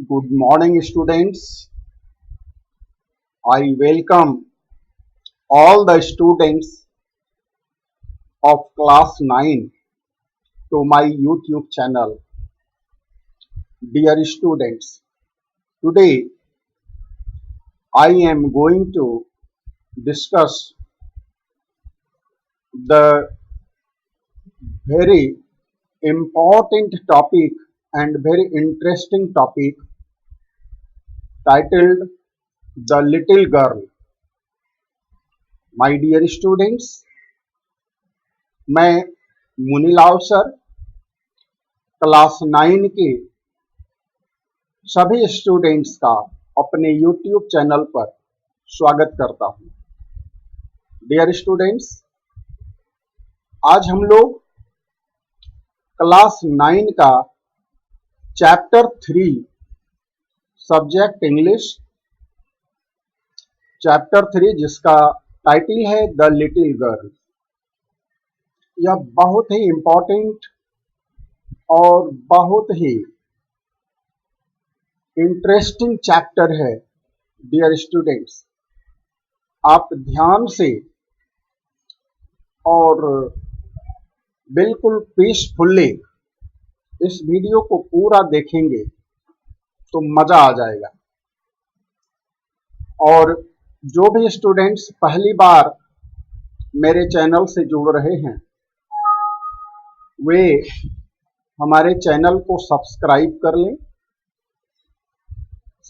Good morning, students. I welcome all the students of class 9 to my YouTube channel. Dear students, today I am going to discuss the very important topic and very interesting topic titled The Little Girl. My dear students, मैं Munilal sir class 9 के सभी students का अपने YouTube channel पर स्वागत करता हूं। Dear students, आज हम लोग क्लास 9 का चैप्टर 3 सब्जेक्ट इंग्लिश चैप्टर 3 जिसका टाइटल है द लिटिल गर्ल। यह बहुत ही इम्पोर्टेंट और बहुत ही इंटरेस्टिंग चैप्टर है। डियर स्टूडेंट्स, आप ध्यान से और बिल्कुल पीसफुल्ली इस वीडियो को पूरा देखेंगे तो मजा आ जाएगा। और जो भी स्टूडेंट्स पहली बार मेरे चैनल से जुड़ रहे हैं वे हमारे चैनल को सब्सक्राइब कर लें,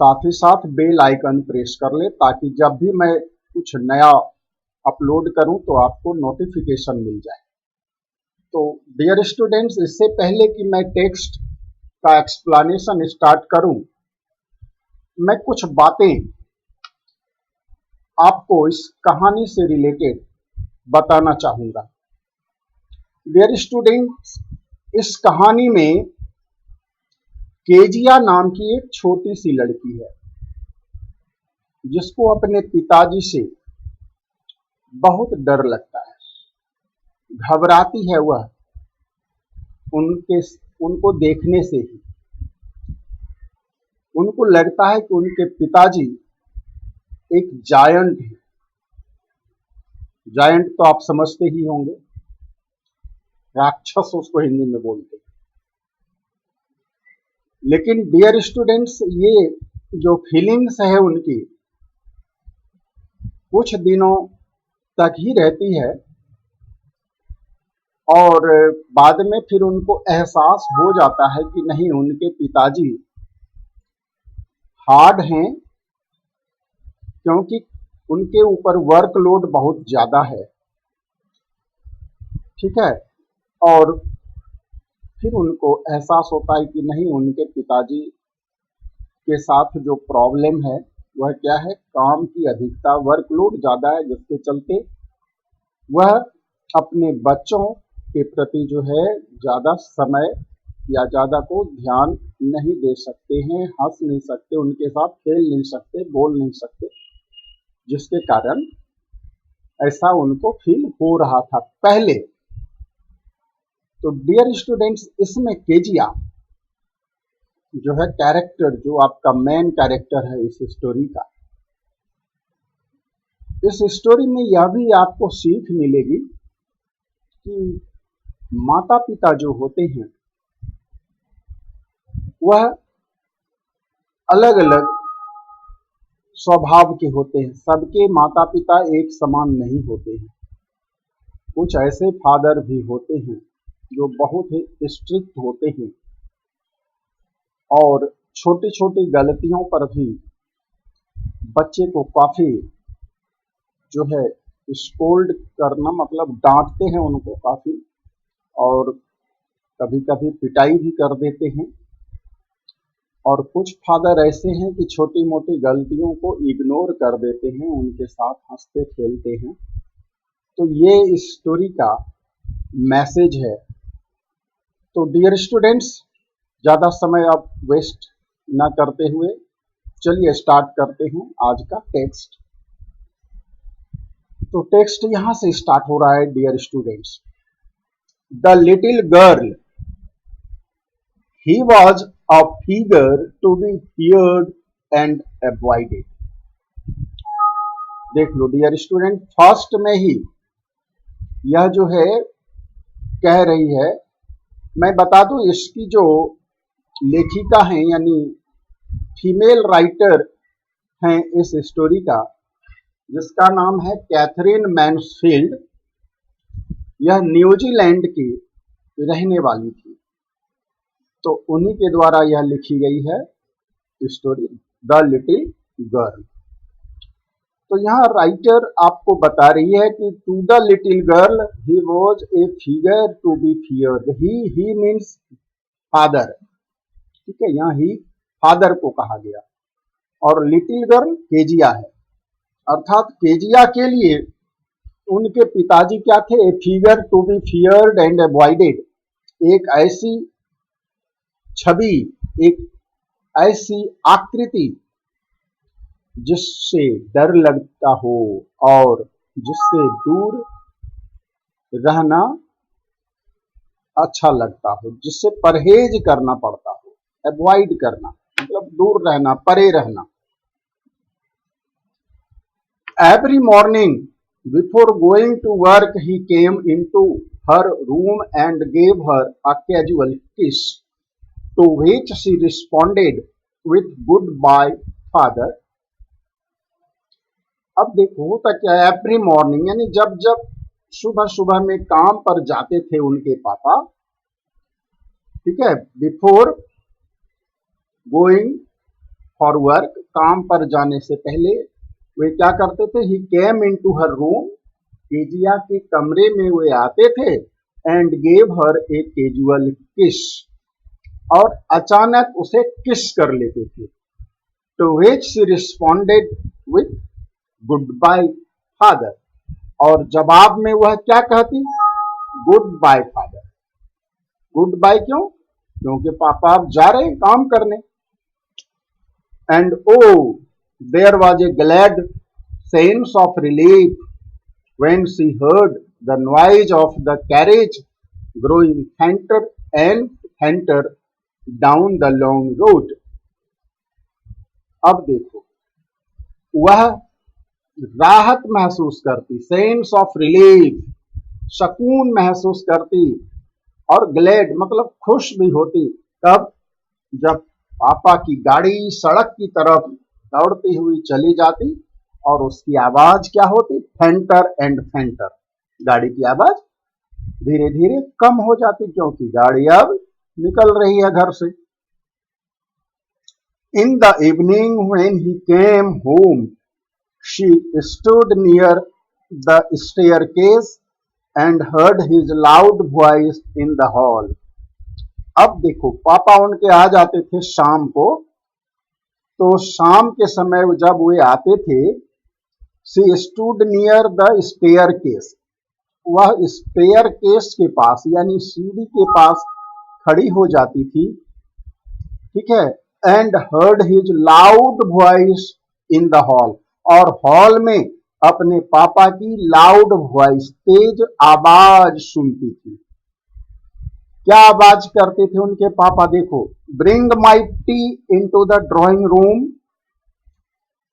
साथ ही साथ बेल आइकन प्रेस कर लें ताकि जब भी मैं कुछ नया अपलोड करूं तो आपको नोटिफिकेशन मिल जाए। तो डियर स्टूडेंट्स, इससे पहले कि मैं टेक्स्ट का एक्सप्लेनेशन स्टार्ट करूं, मैं कुछ बातें आपको इस कहानी से रिलेटेड बताना चाहूंगा। डियर स्टूडेंट्स, इस कहानी में केजिया नाम की एक छोटी सी लड़की है जिसको अपने पिताजी से बहुत डर लगता है, घबराती है वह उनको देखने से ही। उनको लगता है कि उनके पिताजी एक जायंट है। जायंट तो आप समझते ही होंगे, राक्षस उसको हिंदी में बोलते हैं। लेकिन डियर स्टूडेंट्स, ये जो फीलिंग्स है उनकी कुछ दिनों तक ही रहती है और बाद में फिर उनको एहसास हो जाता है कि नहीं, उनके पिताजी हार्ड हैं क्योंकि उनके ऊपर वर्कलोड बहुत ज्यादा है। ठीक है, और फिर उनको एहसास होता है कि नहीं, उनके पिताजी के साथ जो प्रॉब्लम है वह क्या है, काम की अधिकता, वर्कलोड ज्यादा है, जिसके चलते वह अपने बच्चों के प्रति जो है ज्यादा समय या ज्यादा को ध्यान नहीं दे सकते हैं, हंस नहीं सकते, उनके साथ खेल नहीं सकते, बोल नहीं सकते, जिसके कारण ऐसा उनको फील हो रहा था पहले। तो डियर स्टूडेंट्स, इसमें केजिया जो है कैरेक्टर, जो आपका मेन कैरेक्टर है इस स्टोरी का, इस स्टोरी में यह भी आपको सीख मिलेगी कि माता पिता जो होते हैं वह अलग अलग स्वभाव के होते हैं। सबके माता पिता एक समान नहीं होते हैं। कुछ ऐसे फादर भी होते हैं जो बहुत ही स्ट्रिक्ट होते हैं और छोटी छोटी गलतियों पर भी बच्चे को काफी जो है स्कोल्ड करना, मतलब डांटते हैं उनको काफी, और कभी कभी पिटाई भी कर देते हैं। और कुछ फादर ऐसे हैं कि छोटी मोटी गलतियों को इग्नोर कर देते हैं, उनके साथ हंसते खेलते हैं। तो ये इस स्टोरी का मैसेज है। तो डियर स्टूडेंट्स, ज्यादा समय अब वेस्ट ना करते हुए चलिए स्टार्ट करते हैं आज का टेक्स्ट। तो टेक्स्ट यहां से स्टार्ट हो रहा है। Dear students, the little girl, he was a figure to be feared and avoided. देख लो डियर स्टूडेंट, फर्स्ट में ही यह जो है कह रही है, मैं बता दूं इसकी जो लेखिका हैं यानी फीमेल राइटर हैं इस स्टोरी का, जिसका नाम है कैथरीन मैन्सफील्ड, यह न्यूजीलैंड की रहने वाली थी। तो उन्हीं के द्वारा यह लिखी गई है स्टोरी द लिटिल गर्ल। तो यहाँ राइटर आपको बता रही है कि to the little girl he was a figure to be feared. He means father, ठीक है, यहाँ ही फादर को कहा गया और लिटिल गर्ल केजिया है, अर्थात केजिया के लिए उनके पिताजी क्या थे? A figure to be feared and avoided, एक ऐसी छवि, एक ऐसी आकृति जिससे डर लगता हो और जिससे दूर रहना अच्छा लगता हो, जिससे परहेज करना पड़ता हो, अवॉइड करना मतलब दूर रहना, परे रहना। Every morning before going to work he came into her room and gave her a casual kiss, to which she responded with good bye father. अब देखो होता क्या है, एवरी मॉर्निंग यानी जब जब सुबह सुबह में काम पर जाते थे उनके पापा, ठीक है, बिफोर गोइंग फॉर वर्क, काम पर जाने से पहले वे क्या करते थे? He came into her room, Kezia के कमरे में वे आते थे, and gave her a casual kiss, और अचानक उसे किस कर लेते थे। To which she responded with good bye father, और जवाब में वह क्या कहती? Good bye father. Good bye क्यों? क्योंकि पापा अब जा रहे हैं काम करने। And oh there was a glad sense of relief when she heard the noise of the carriage growing फेंटर and फेंटर down the long road. अब देखो वह राहत महसूस करती, सेंस ऑफ रिलीफ, सुकून महसूस करती, और ग्लैड मतलब खुश भी होती। कब? जब पापा की गाड़ी सड़क की तरफ दौड़ती हुई चली जाती और उसकी आवाज क्या होती? फेंटर एंड फेंटर, गाड़ी की आवाज धीरे धीरे कम हो जाती क्योंकि गाड़ी अब निकल रही है घर से। In the evening when he came home she stood near the staircase and heard his loud voice in the hall. अब देखो पापा उनके आ जाते थे शाम को, तो शाम के समय जब वे आते थे, she stood near the staircase, वह staircase के पास यानी सीढ़ी के पास खड़ी हो जाती थी, ठीक है, and heard his loud voice in the hall, और हॉल में अपने पापा की लाउड वॉइस, तेज आवाज सुनती थी। क्या आवाज करते थे उनके पापा? देखो, bring my T into the drawing room,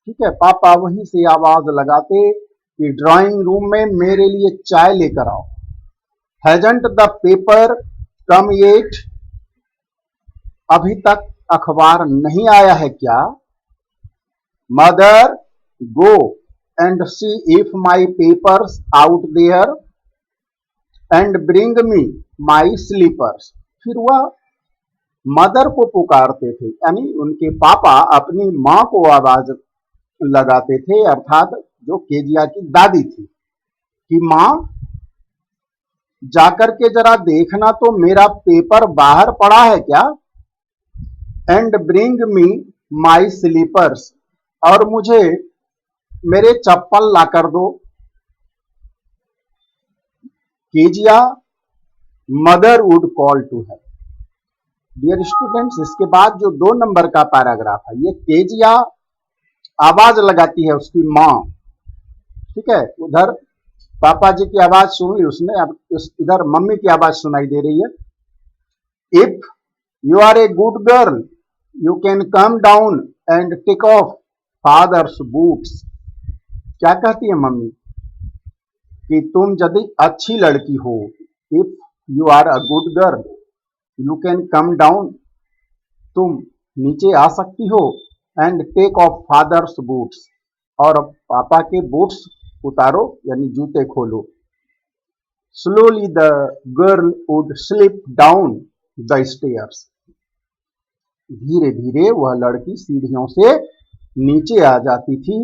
ठीक है, पापा वहीं से आवाज लगाते कि ड्राइंग रूम में मेरे लिए चाय लेकर आओ। Hasn't the paper come yet, अभी तक अखबार नहीं आया है क्या? Mother go and see if my papers out there and bring me my slippers। फिर वह मदर को पुकारते थे, यानी उनके पापा अपनी माँ को आवाज लगाते थे, अर्थात जो केजिया की दादी थी, कि माँ जाकर के जरा देखना तो मेरा पेपर बाहर पड़ा है क्या? And bring me my slippers, और मुझे मेरे चप्पल ला कर दो। Kezia mother would call to है। डियर स्टूडेंट्स, इसके बाद जो 2 नंबर का पैराग्राफ है, ये केजिया आवाज लगाती है उसकी माँ, ठीक है, उधर पापा जी की आवाज सुन ली उसने, अब इधर मम्मी की आवाज सुनाई दे रही है। If you are a good girl, you can come down and take off father's boots. क्या कहती है मम्मी कि तुम यदि अच्छी लड़की हो, if you are a good girl, you can come down, तुम नीचे आ सकती हो, and take off father's boots, और पापा के बूट्स उतारो यानी जूते खोलो। Slowly the girl would slip down the stairs. धीरे धीरे वह लड़की सीढ़ियों से नीचे आ जाती थी।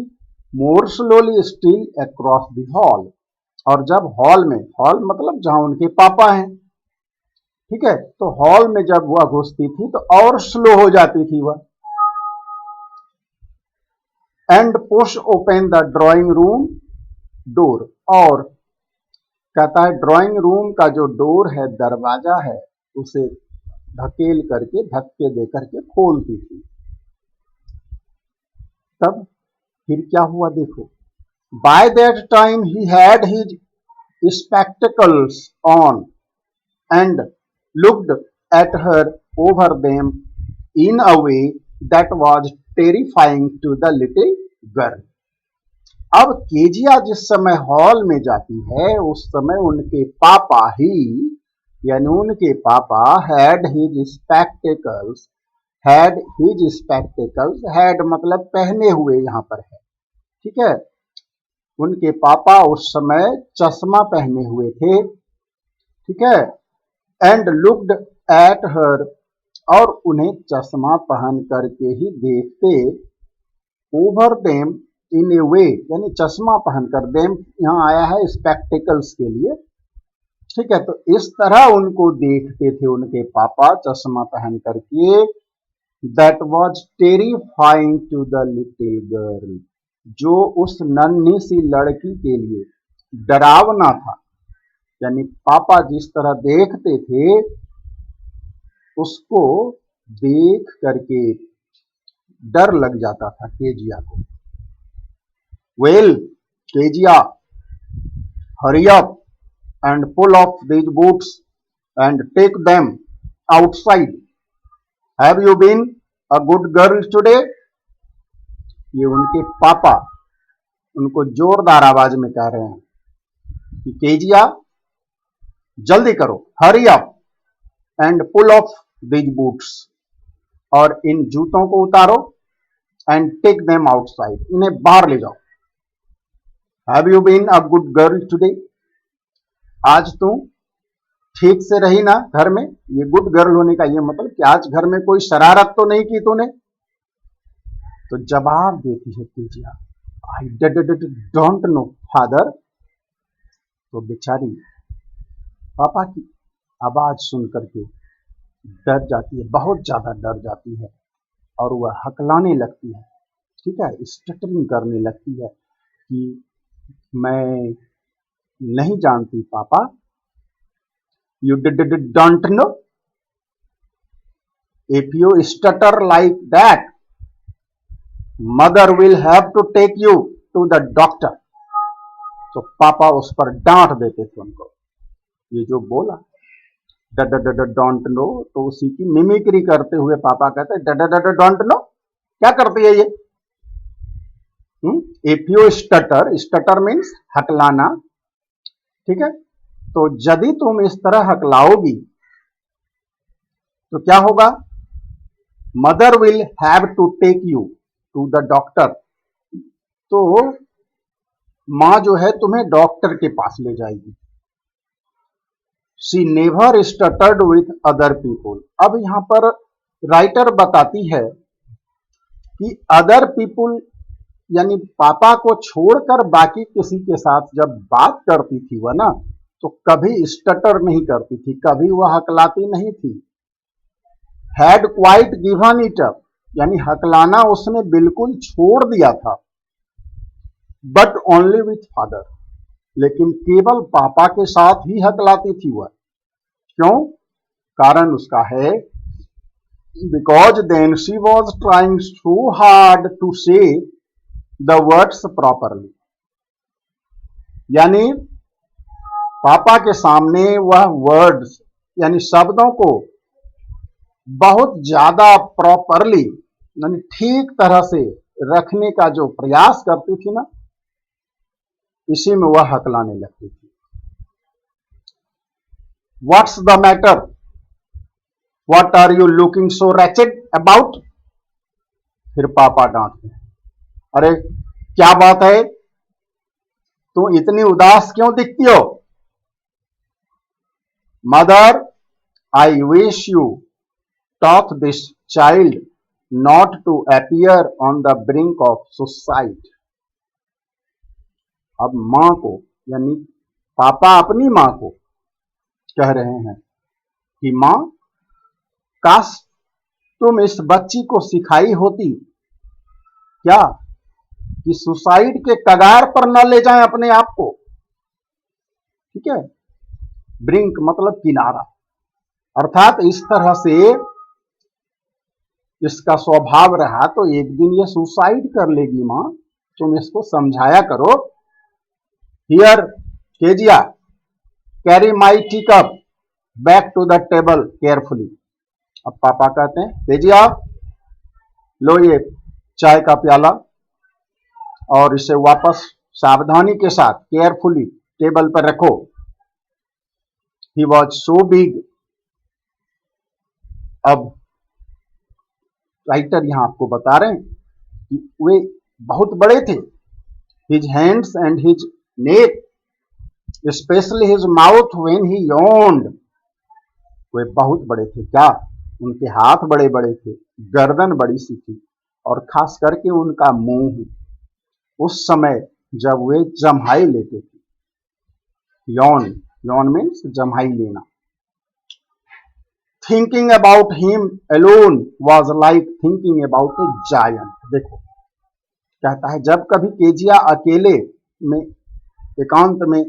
मोर slowly still across the hall, और जब हॉल में, हॉल मतलब जहां उनके पापा हैं, ठीक है, तो हॉल में जब वह घुसती थी तो और स्लो हो जाती थी वह। And push open the drawing room door, और कहता है ड्राइंग रूम का जो डोर है, दरवाजा है, उसे धकेल करके, धक्के दे करके खोलती थी। तब फिर क्या हुआ देखो। By that time he had his spectacles on and looked at her over them in a way that was terrifying to the little girl. अब केजिया जिस समय हॉल में जाती है, उस समय उनके पापा ही, यानी उनके पापा had his spectacles, had his spectacles, had मतलब पहने हुए यहां पर है, ठीक है, उनके पापा उस समय चश्मा पहने हुए थे, ठीक है, एंड लुक्ड एट हर, और उन्हें चश्मा पहन करके ही देखते, ओवर देम इन ए वे, यानी चश्मा पहनकर, देम यहां आया है स्पेक्टिकल्स के लिए, ठीक है, तो इस तरह उनको देखते थे उनके पापा चश्मा पहन करके। That was terrifying to the little girl, जो उस नन्ही सी लड़की के लिए डरावना था, यानी पापा जिस तरह देखते थे उसको देख करके डर लग जाता था केजिया को। Well Kezia, hurry up and pull off these boots and take them outside, have you been a good girl today. ये उनके पापा उनको जोरदार आवाज में कह रहे हैं कि केजिया जल्दी करो, hurry up and pull off these boots, और इन जूतों को उतारो, एंड टेक देम आउटसाइड, इन्हें बाहर ले जाओ। Have you been a good girl today, आज तुम ठीक से रही ना घर में। ये गुड गर्ल होने का ये मतलब कि आज घर में कोई शरारत तो नहीं की तूने। तो जवाब देती है Kezia, I don't know father. तो बेचारी पापा की आवाज सुन करके डर जाती है, बहुत ज्यादा डर जाती है, और वह हकलाने लगती है, ठीक है, स्टटरिंग करने लगती है कि मैं नहीं जानती पापा, you don't know, if you stutter like that mother will have to take you to the doctor. तो पापा उस पर डांट देते थे उनको, ये जो बोला डोंट नो, तो उसी की मिमिक्री करते हुए पापा कहते डोंट नो, क्या करती है ये। If you stutter, stutter means हकलाना, ठीक है, तो यदि तुम इस तरह हकलाओगी तो क्या होगा, mother will have to take you to the doctor, तो मां जो है तुम्हें डॉक्टर के पास ले जाएगी। She never stuttered with other people. अब यहां पर राइटर बताती है कि अदर पीपुल यानी पापा को छोड़कर बाकी किसी के साथ जब बात करती थी वह ना, तो कभी स्टटर नहीं करती थी, कभी वह हकलाती नहीं थी। Had quite given it up, यानी हकलाना उसने बिल्कुल छोड़ दिया था। बट ओनली विथ फादर, लेकिन केवल पापा के साथ ही हकलाती थी वह। क्यों? कारण उसका है, because then she was trying so hard to say the words properly, यानी पापा के सामने वह वर्ड्स यानी शब्दों को बहुत ज्यादा प्रॉपरली यानी ठीक तरह से रखने का जो प्रयास करती थी ना, इसी में वह हकलाने लगती थी। What's the matter, what are you looking so wretched about. फिर पापा डांटते हैं, अरे क्या बात है, तुम इतनी उदास क्यों दिखती हो। Mother, I wish you taught this child not to appear on the brink of suicide। अब मां को यानी पापा अपनी मां को कह रहे हैं कि मां, काश तुम इस बच्ची को सिखाई होती क्या कि सुसाइड के कगार पर न ले जाएं अपने आप को। ठीक है, ब्रिंक मतलब किनारा, अर्थात इस तरह से इसका स्वभाव रहा तो एक दिन ये सुसाइड कर लेगी। मां, तुम इसको समझाया करो। Here Kezia, carry my tea cup back to the table carefully. अब पापा कहते हैं, केजिया लो ये चाय का प्याला और इसे वापस सावधानी के साथ केयरफुली टेबल पर रखो। He was so big. अब राइटर यहां आपको बता रहे हैं कि वे बहुत बड़े थे। His hands and his neck, specially his mouth when he yawned। वे बहुत बड़े थे, क्या उनके हाथ बड़े बड़े थे, गर्दन बड़ी सी थी, और खास करके उनका मुंह उस समय जब वे जम्हाई लेते थे। यौन, यौन मीन्स जम्हाई लेना। Thinking about him alone was like thinking about A giant. देखो कहता है, जब कभी केजिया अकेले में एकांत में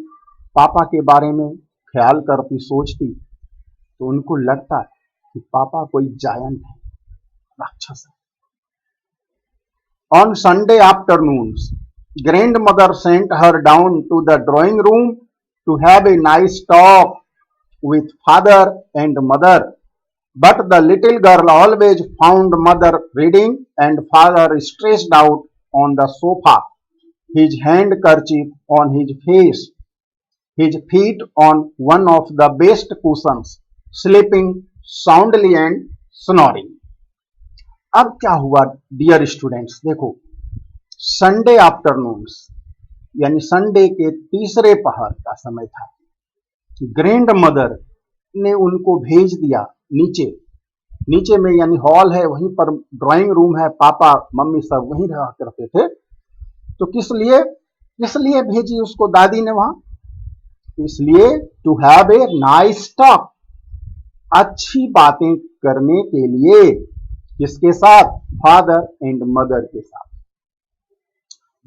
पापा के बारे में ख्याल करती, सोचती, तो उनको लगता कि पापा कोई जायंट है, राक्षस है। On Sunday afternoons, grandmother sent her down to the drawing room to have a nice talk with father and mother. But the little girl always found mother reading and father stretched out on the sofa, his handkerchief on his face, his feet on one of the best cushions, sleeping soundly and snoring। अब क्या हुआ dear students, देखो Sunday afternoons यानी Sunday के तीसरे पहर का समय था। ग्रैंड मदर ने उनको भेज दिया नीचे, नीचे में यानी हॉल है, वहीं पर ड्राइंग रूम है, पापा मम्मी सब वहीं रहा करते थे। तो किस लिए भेजी उसको दादी ने वहां, इसलिए to have a nice talk, अच्छी बातें करने के लिए। किसके साथ, फादर एंड मदर के साथ।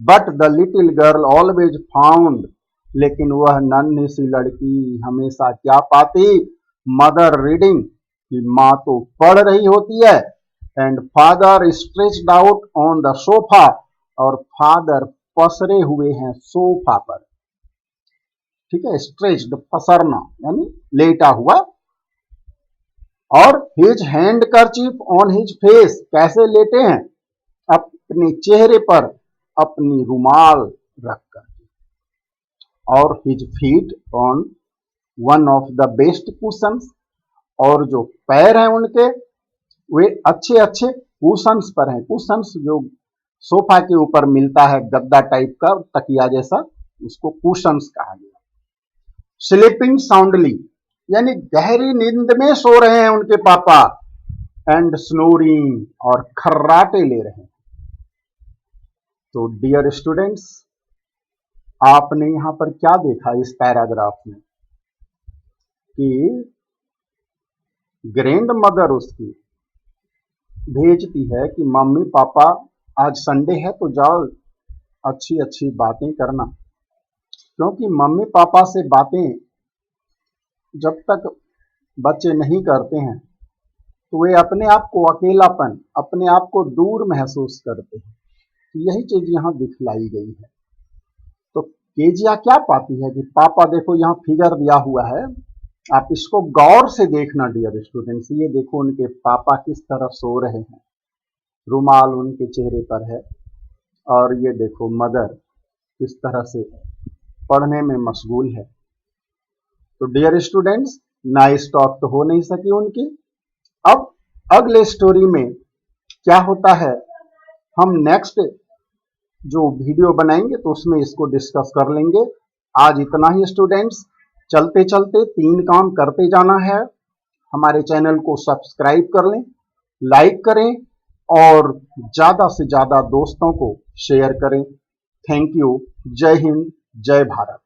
But the little girl always found, लेकिन वह नन्ही सी लड़की हमेशा क्या पाती, मदर रीडिंग, कि माँ तो पढ़ रही होती है, and father stretched out on the sofa, और फादर पसरे हुए हैं सोफा पर। ठीक है, स्ट्रेच्ड पसरना यानी लेटा हुआ, और his handkerchief on his face, कैसे लेटे हैं, अपने चेहरे पर अपनी रुमाल रखकर, और his feet on one of the best cushions, और जो पैर हैं उनके वे अच्छे अच्छे कुशंस पर हैं। कुशंस जो सोफा के ऊपर मिलता है, गद्दा टाइप का तकिया जैसा, उसको कुशंस कहा गया। स्लीपिंग साउंडली यानी गहरी नींद में सो रहे हैं उनके पापा, एंड स्नोरिंग और खर्राटे ले रहे हैं। तो डियर स्टूडेंट्स, आपने यहां पर क्या देखा इस पैराग्राफ में, कि ग्रैंड मदर उसकी भेजती है कि मम्मी पापा आज संडे है तो जाओ अच्छी अच्छी बातें करना, क्योंकि मम्मी पापा से बातें जब तक बच्चे नहीं करते हैं तो वे अपने आप को अकेलापन, अपने आप को दूर महसूस करते हैं। यही चीज यहां दिखलाई गई है। तो केजिया क्या पाती है कि पापा देखो यहां फिगर दिया हुआ है आप इसको गौर से देखना डियर स्टूडेंट्स। ये देखो उनके पापा किस तरह सो रहे हैं, रुमाल उनके चेहरे पर है, और ये देखो मदर किस तरह से पढ़ने में मशगूल है। तो डियर स्टूडेंट्स, नाइस टॉक तो हो नहीं सकी उनकी। अब अगले स्टोरी में क्या होता है, हम नेक्स्ट जो वीडियो बनाएंगे तो उसमें इसको डिस्कस कर लेंगे। आज इतना ही स्टूडेंट्स। चलते चलते 3 काम करते जाना है। हमारे चैनल को सब्सक्राइब कर लें, लाइक करें और ज़्यादा से ज़्यादा दोस्तों को शेयर करें। Thank you. जय हिंद, जय भारत।